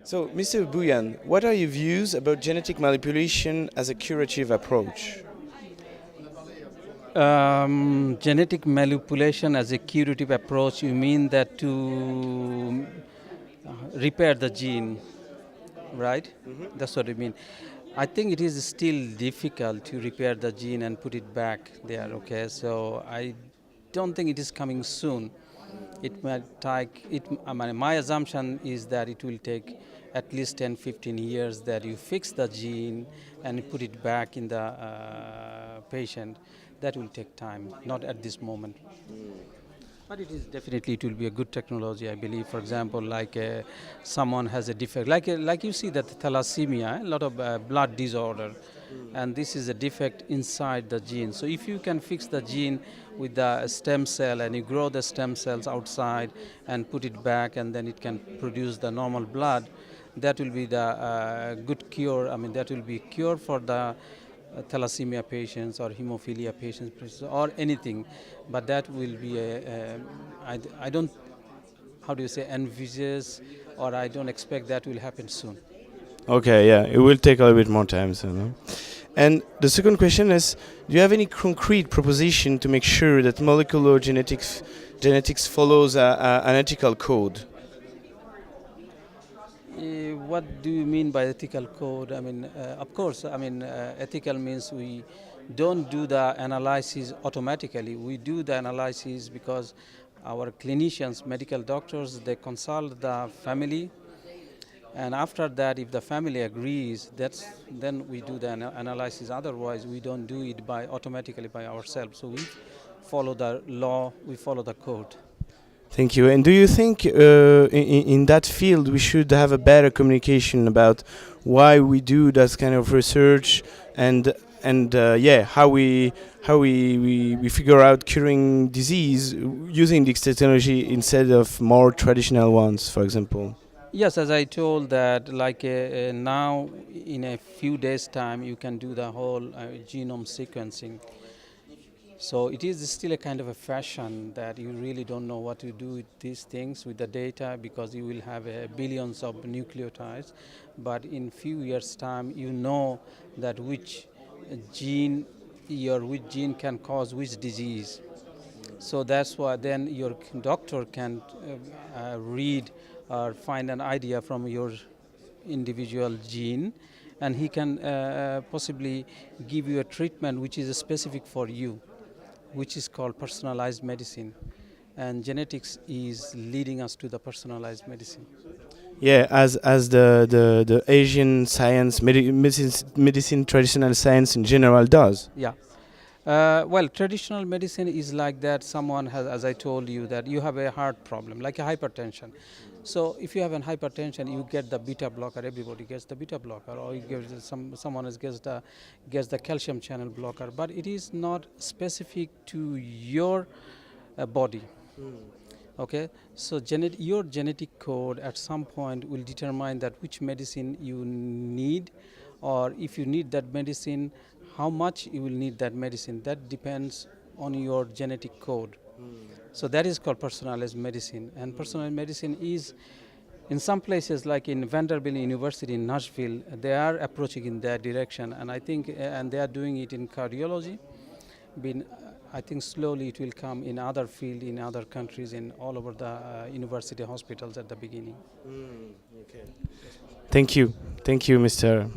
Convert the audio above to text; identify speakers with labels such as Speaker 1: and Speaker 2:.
Speaker 1: So, Mr. BHUIYAN, what are your views about genetic manipulation as a curative approach?
Speaker 2: Genetic manipulation as a curative approach, you mean that to repair the gene, right? That's what I mean. I think it is still difficult to repair the gene and put it back there, okay? So I don't think it is coming soon. It might take, my assumption is that it will take at least 10-15 years that you fix the gene and put it back in the patient. That will take time, not at this moment. But it is definitely, it will be a good technology, I believe. For example, like someone has a defect, like you see that thalassemia, a lot of blood disorder, and this is a defect inside the gene. So if you can fix the gene with the stem cell and you grow the stem cells outside and put it back, and then it can produce the normal blood, that will be the good cure. I mean, that will be cure for the thalassemia patients or hemophilia patients or anything, but that will be I don't, how do you say, envisage, or I don't expect that will happen soon.
Speaker 1: Okay, yeah, it will take a little bit more time. So, no? And the second question is, do you have any concrete proposition to make sure that molecular genetics follows an ethical code?
Speaker 2: What do you mean by ethical code? I mean, of course, I mean, ethical means we don't do the analysis automatically. We do the analysis because our clinicians, medical doctors, they consult the family, and after that, if the family agrees, then we do the analysis. Otherwise, we don't do it automatically by ourselves. So we follow the law, we follow the code.
Speaker 1: Thank you. And do you think in that field we should have a better communication about why we do that kind of research and yeah, how we figure out curing disease using this technology instead of more traditional ones, for example?
Speaker 2: Yes, as I told that, like now in a few days' time, you can do the whole genome sequencing. So it is still a kind of a fashion that you really don't know what to do with these things, with the data, because you will have billions of nucleotides. But in few years' time, you know that which gene can cause which disease. So that's why then your doctor can read or find an idea from your individual gene, and he can possibly give you a treatment which is specific for you, which is called personalized medicine. And genetics is leading us to the personalized medicine.
Speaker 1: Yeah, as the Asian science, medicine, traditional science in general does.
Speaker 2: Yeah. Well, traditional medicine is like that. Someone has, as I told you, that you have a heart problem, like a hypertension. So if you have an hypertension, you get the beta blocker. Everybody gets the beta blocker, or you get someone else gets the calcium channel blocker. But it is not specific to your body. Okay, so your genetic code at some point will determine that which medicine you need, or if you need that medicine, how much you will need that medicine. That depends on your genetic code. So that is called personalized medicine. And personalized medicine is, in some places like in Vanderbilt University in Nashville, they are approaching in that direction, and I think and they are doing it in cardiology. I think slowly it will come in other field, in other countries, in all over the university hospitals at the beginning.
Speaker 1: Okay. Thank you, Mr.